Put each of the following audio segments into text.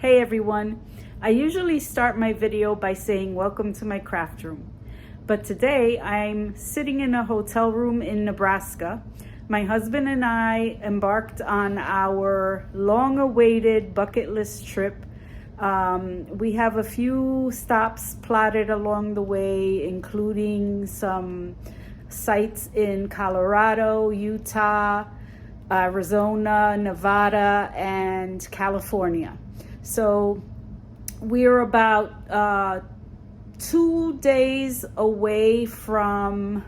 Hey everyone, I usually start my video by saying welcome to my craft room, but today I'm sitting in a hotel room in Nebraska. My husband and I embarked on our long-awaited bucket list trip. We have a few stops plotted along the way, including some sites in Colorado, Utah, Arizona, Nevada, and California. So we're about 2 days away from,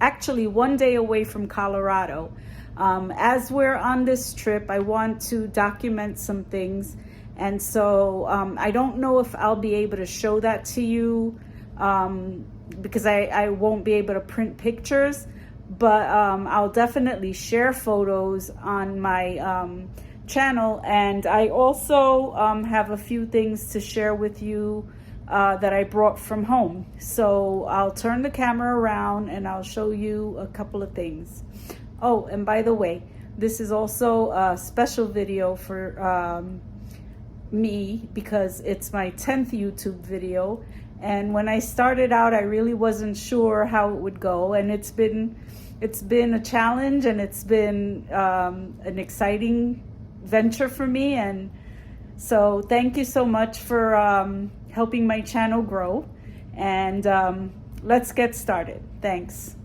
actually 1 day away from Colorado. As we're on this trip, I want to document some things. And so I don't know if I'll be able to show that to you because I won't be able to print pictures, but I'll definitely share photos on my channel. And I also have a few things to share with you that I brought from home. So I'll turn the camera around and I'll show you a couple of things. Oh, and by the way, this is also a special video for me because it's my 10th YouTube video. And when I started out, I really wasn't sure how it would go. And it's been a challenge, and it's been an exciting venture for me. And so thank you so much for helping my channel grow. And let's get started. Thanks.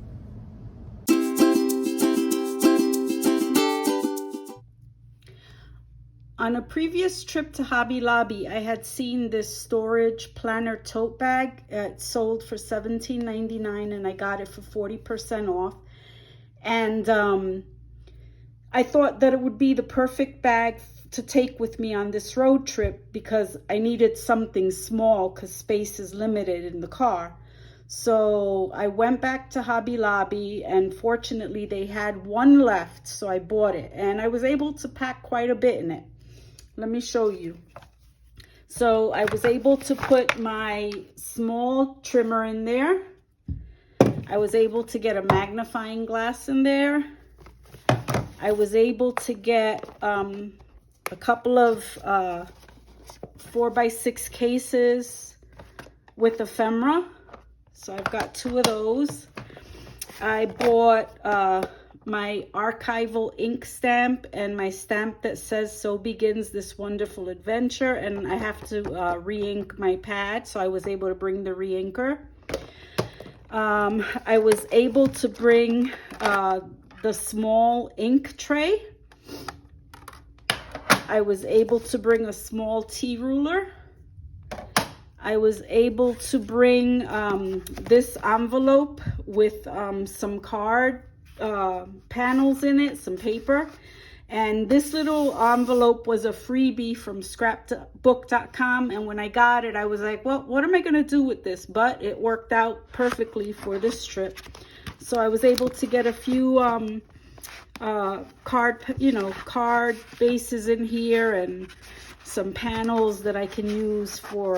On a previous trip to Hobby Lobby, I had seen this storage planner tote bag. It sold for $17.99 and I got it for 40% off. And I thought that it would be the perfect bag to take with me on this road trip because I needed something small because space is limited in the car. So I went back to Hobby Lobby, and fortunately they had one left, so I bought it. And I was able to pack quite a bit in it. Let me show you. So I was able to put my small trimmer in there. I was able to get a magnifying glass in there. I was able to get a couple of 4x6 cases with ephemera. So I've got 2 of those. I bought my archival ink stamp and my stamp that says "So begins this wonderful adventure," and I have to re-ink my pad, so I was able to bring the re-inker. I was able to bring the small ink tray. I was able to bring a small tea ruler. I was able to bring this envelope with some card panels in it, some paper. And this little envelope was a freebie from scrapbook.com. And when I got it, I was like, well, what am I going to do with this? But it worked out perfectly for this trip. So I was able to get a few card bases in here and some panels that I can use for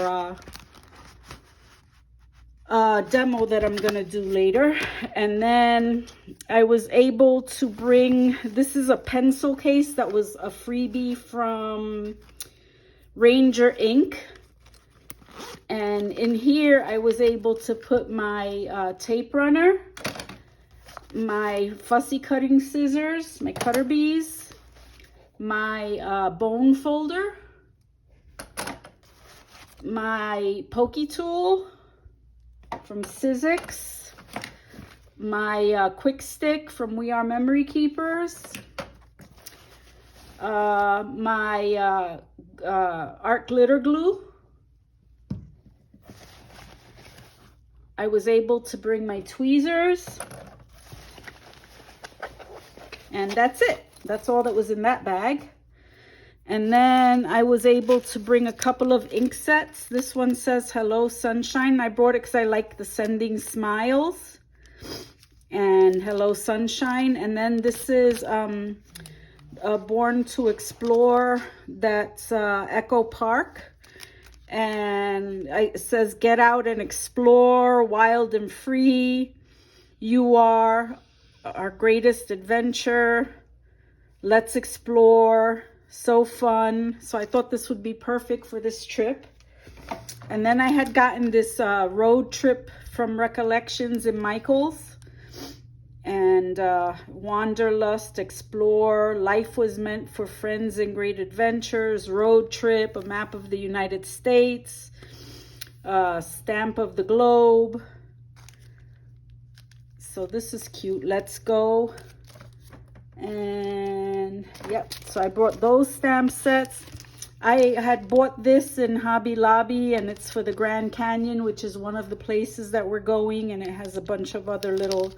a demo that I'm gonna do later. And then I was able to bring, this is a pencil case that was a freebie from Ranger Ink. And in here I was able to put my tape runner, my fussy cutting scissors, my cutter bees, my bone folder, my pokey tool from Sizzix, my quick stick from We Are Memory Keepers, my art glitter glue. I was able to bring my tweezers. And that's it. That's all that was in that bag. And then I was able to bring a couple of ink sets. This one says Hello Sunshine. I brought it because I like the Sending Smiles and Hello Sunshine. And then this is Born to Explore. That's Echo Park. And it says Get Out and Explore, Wild and Free. You are our greatest adventure. Let's explore. So fun. So I thought this would be perfect for this trip. And then I had gotten this road trip from Recollections in Michaels. And Wanderlust, Explore, Life Was Meant for Friends and Great Adventures, Road Trip, a map of the United States, stamp of the globe. So this is cute. Let's go. And yep, so I brought those stamp sets. I had bought this in Hobby Lobby, and it's for the Grand Canyon, which is one of the places that we're going, and it has a bunch of other little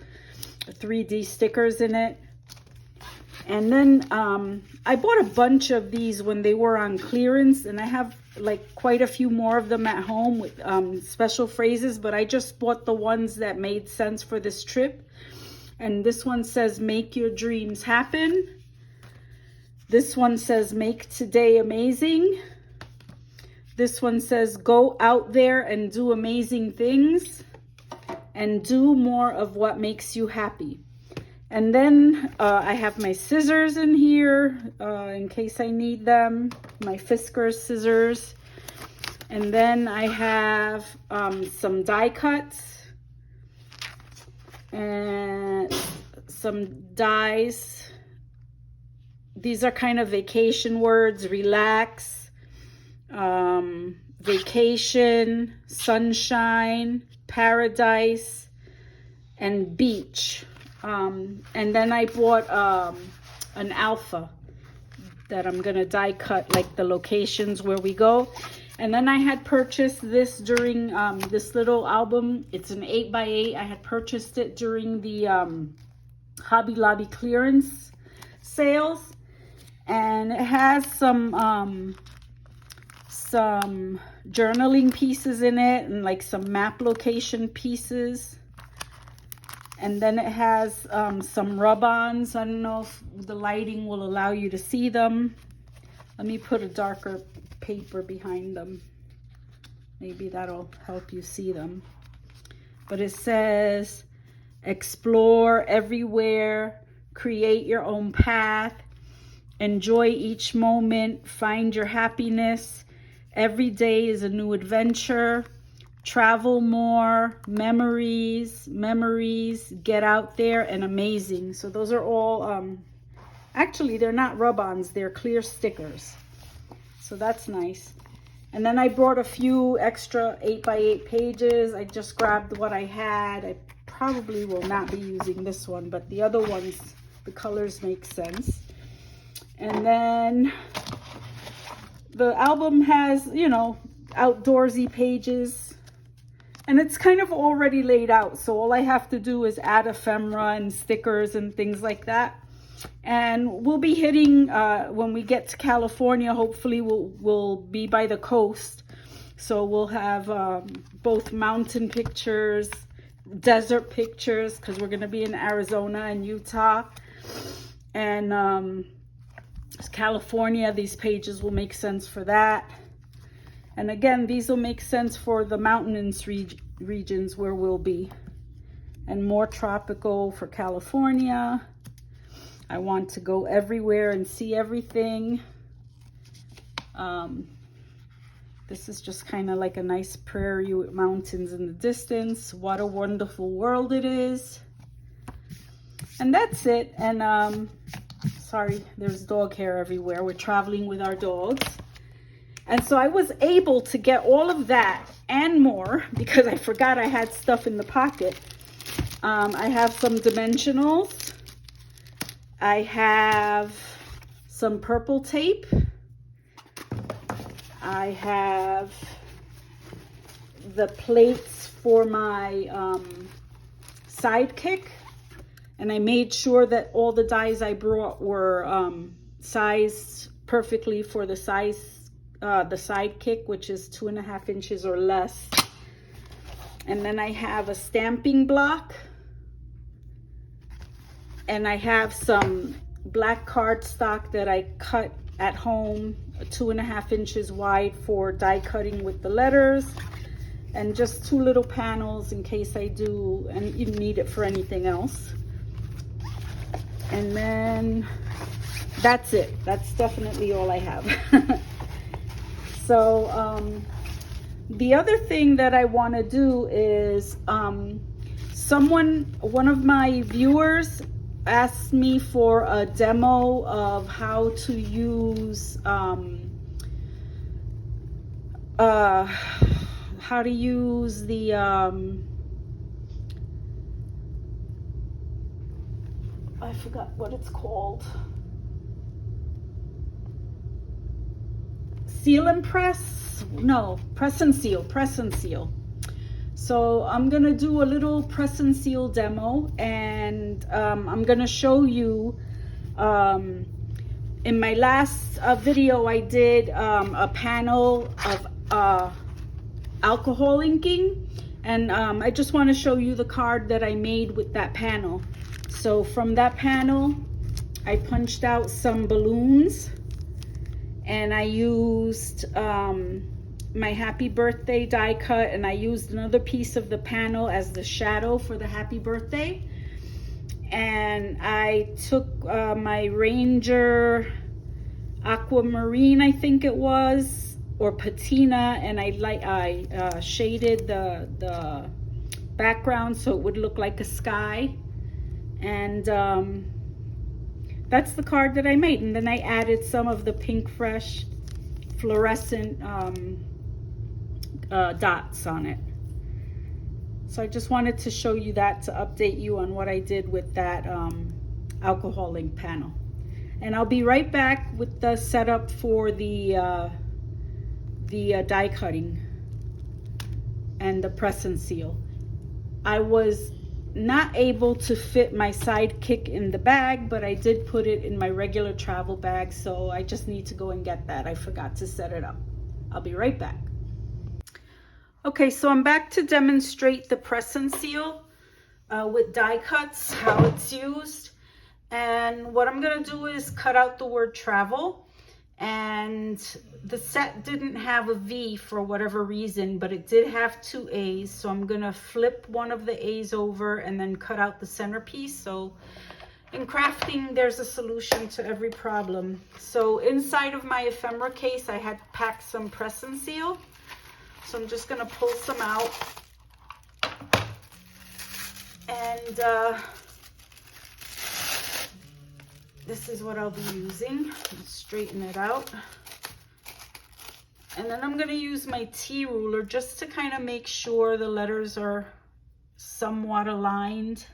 3D stickers in it. And then I bought a bunch of these when they were on clearance, and I have like quite a few more of them at home with special phrases, but I just bought the ones that made sense for this trip. And this one says, make your dreams happen. This one says, make today amazing. This one says, go out there and do amazing things and do more of what makes you happy. And then I have my scissors in here in case I need them, my Fiskars scissors. And then I have some die cuts and some dies. These are kind of vacation words: relax, vacation, sunshine, paradise, and beach. And then I bought an alpha that I'm gonna die cut, like the locations where we go. And then I had purchased this during this little album. It's an 8x8. I had purchased it during the Hobby Lobby clearance sales. And it has some journaling pieces in it, and like some map location pieces. And then it has some rub-ons. I don't know if the lighting will allow you to see them. Let me put a darker paper behind them. Maybe that'll help you see them. But it says, explore everywhere, create your own path, enjoy each moment, find your happiness. Every day is a new adventure. Travel more, memories, get out there, and amazing. So those are all, actually they're not rub-ons, they're clear stickers. So that's nice. And then I brought a few extra 8x8 pages. I just grabbed what I had. I probably will not be using this one, but the other ones, the colors make sense. And then the album has, you know, outdoorsy pages. And it's kind of already laid out. So all I have to do is add ephemera and stickers and things like that. And we'll be hitting, when we get to California, hopefully we'll be by the coast. So we'll have both mountain pictures, desert pictures, because we're going to be in Arizona and Utah. And California, these pages will make sense for that. And again, these will make sense for the mountainous regions where we'll be. And more tropical for California. I want to go everywhere and see everything. This is just kind of like a nice prairie with mountains in the distance. What a wonderful world it is. And that's it. And sorry, there's dog hair everywhere. We're traveling with our dogs. And so I was able to get all of that and more because I forgot I had stuff in the pocket. I have some dimensionals. I have some purple tape. I have the plates for my sidekick. And I made sure that all the dies I brought were sized perfectly for the size, the sidekick, which is 2.5 inches or less. And then I have a stamping block. And I have some black cardstock that I cut at home, 2.5 inches wide for die cutting with the letters. And just 2 little panels in case I do and you need it for anything else. And then that's it. That's definitely all I have. So the other thing that I want to do is one of my viewers asked me for a demo of how to use the I forgot what it's called. Seal and press? No, press and seal. So I'm gonna do a little press and seal demo, and I'm gonna show you in my last video I did a panel of alcohol inking, and I just want to show you the card that I made with that panel. So from that panel I punched out some balloons, and I used my happy birthday die cut, and I used another piece of the panel as the shadow for the happy birthday. And I took my Ranger Aquamarine, I think it was, or patina, and I shaded the background so it would look like a sky. And that's the card that I made. And then I added some of the Pink Fresh fluorescent dots on it. So I just wanted to show you that, to update you on what I did with that alcohol ink panel. And I'll be right back with the setup for the die cutting and the press and seal. I was not able to fit my Sidekick in the bag, but I did put it in my regular travel bag, so I just need to go and get that. I forgot to set it up. I'll be right back. Okay, so I'm back to demonstrate the press and seal with die cuts, how it's used. And what I'm gonna do is cut out the word travel. And the set didn't have a V for whatever reason, but it did have 2 A's. So I'm gonna flip one of the A's over and then cut out the centerpiece. So in crafting, there's a solution to every problem. So inside of my ephemera case, I had packed some press and seal. So I'm just gonna pull some out. And this is what I'll be using. Straighten it out. And then I'm going to use my T-ruler just to kind of make sure the letters are somewhat aligned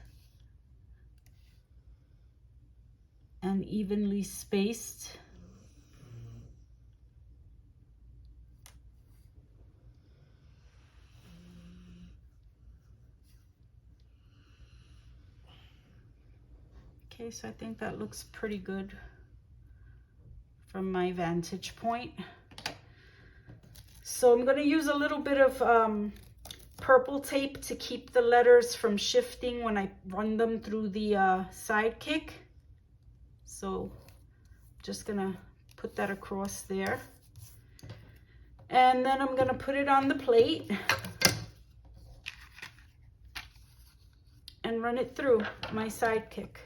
and evenly spaced. Okay, so I think that looks pretty good from my vantage point. So I'm going to use a little bit of purple tape to keep the letters from shifting when I run them through the Sidekick. So I'm just going to put that across there. And then I'm going to put it on the plate and run it through my Sidekick.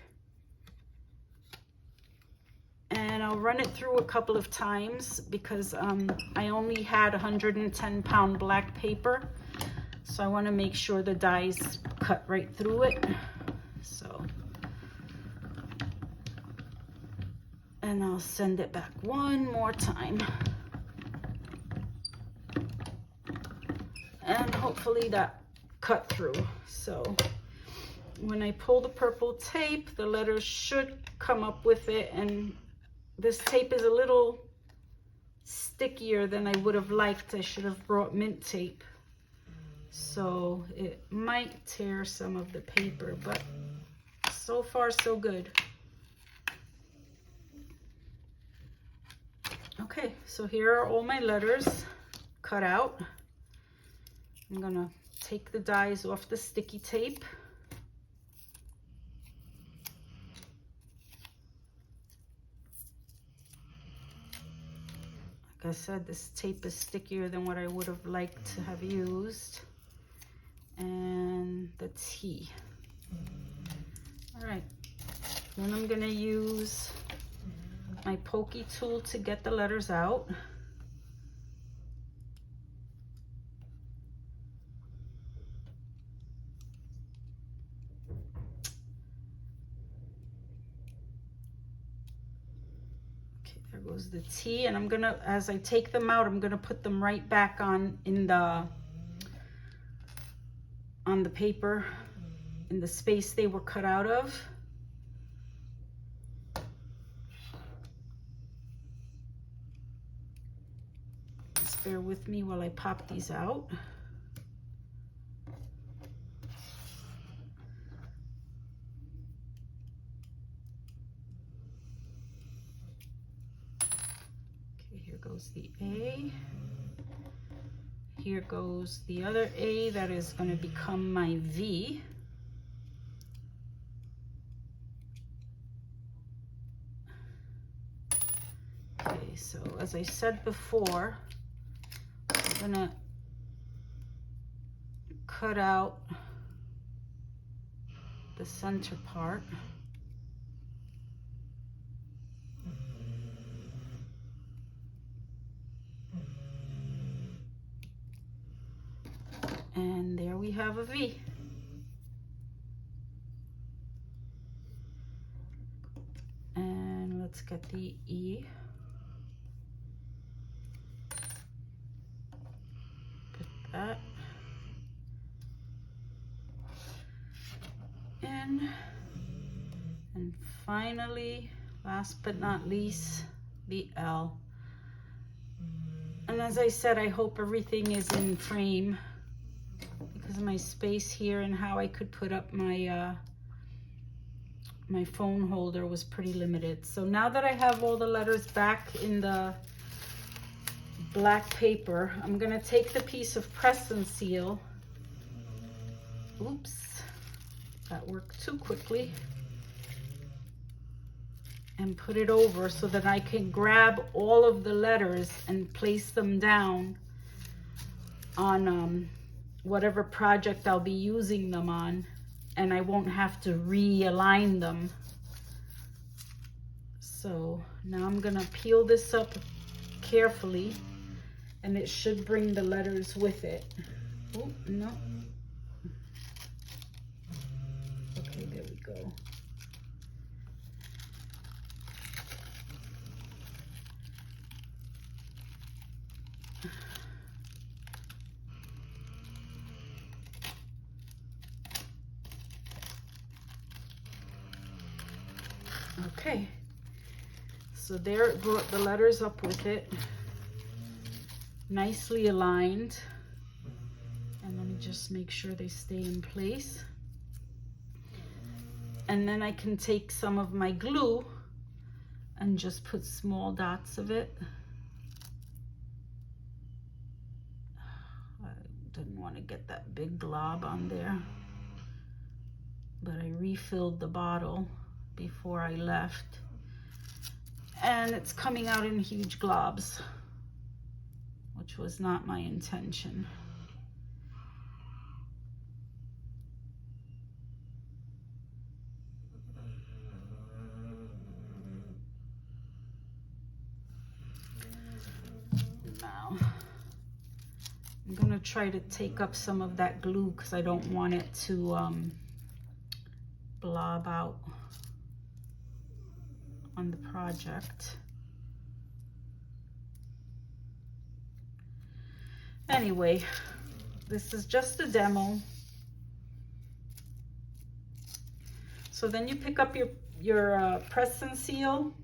And I'll run it through a couple of times because I only had 110-pound black paper. So I want to make sure the die's cut right through it. So, and I'll send it back one more time. And hopefully that cut through. So when I pull the purple tape, the letters should come up with it. And this tape is a little stickier than I would have liked. I should have brought mint tape. So it might tear some of the paper, but so far so good. Okay, so here are all my letters cut out. I'm gonna take the dies off the sticky tape. Like I said, this tape is stickier than what I would have liked to have used. And the T. All right, then I'm gonna use my pokey tool to get the letters out. Okay, there goes the T, and I'm gonna, as I take them out, I'm gonna put them right back on the paper, in the space they were cut out of. Just bear with me while I pop these out. Okay, here goes the A. Here goes the other A that is going to become my V. Okay, so as I said before, I'm gonna cut out the center part. And there we have a V. And let's get the E. Put that in. And finally, last but not least, the L. And as I said, I hope everything is in frame, because of my space here and how I could put up my my phone holder was pretty limited. So now that I have all the letters back in the black paper, I'm gonna take the piece of press and seal. Oops, that worked too quickly. And put it over so that I can grab all of the letters and place them down on whatever project I'll be using them on, and I won't have to realign them. So now I'm gonna peel this up carefully, and it should bring the letters with it. Oh, no. Okay, there we go. Okay, so there it brought the letters up with it, nicely aligned. And let me just make sure they stay in place. And then I can take some of my glue and just put small dots of it. I didn't want to get that big glob on there, but I refilled the bottle before I left, and it's coming out in huge globs, which was not my intention. Now I'm gonna try to take up some of that glue because I don't want it to blob out on the project. Anyway, this is just a demo. So then you pick up your press and seal,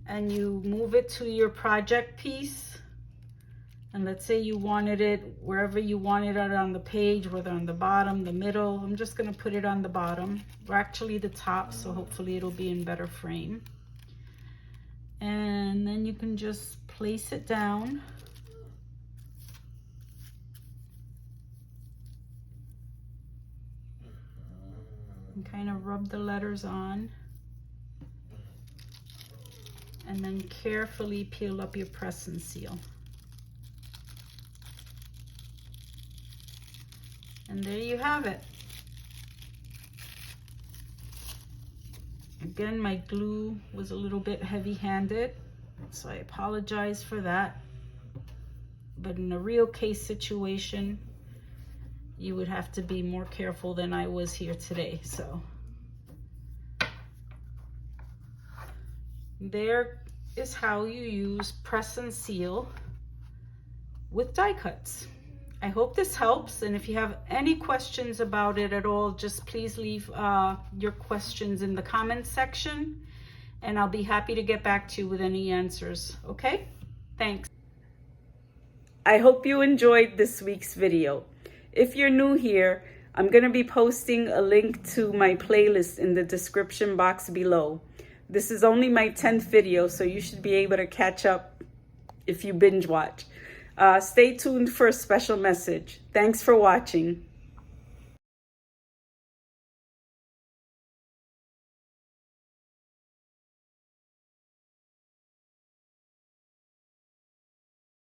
and you move it to your project piece. And let's say you wanted it wherever you wanted it on the page, whether on the bottom, the middle. I'm just gonna put it on the bottom, or actually the top, so hopefully it'll be in better frame. And then you can just place it down. And kind of rub the letters on. And then carefully peel up your press and seal. And there you have it. Again, my glue was a little bit heavy-handed, so I apologize for that. But in a real case situation, you would have to be more careful than I was here today. So there is how you use press and seal with die cuts. I hope this helps, and if you have any questions about it at all, just please leave your questions in the comments section, and I'll be happy to get back to you with any answers, okay? Thanks. I hope you enjoyed this week's video. If you're new here, I'm going to be posting a link to my playlist in the description box below. This is only my 10th video, so you should be able to catch up if you binge watch. Stay tuned for a special message. Thanks for watching.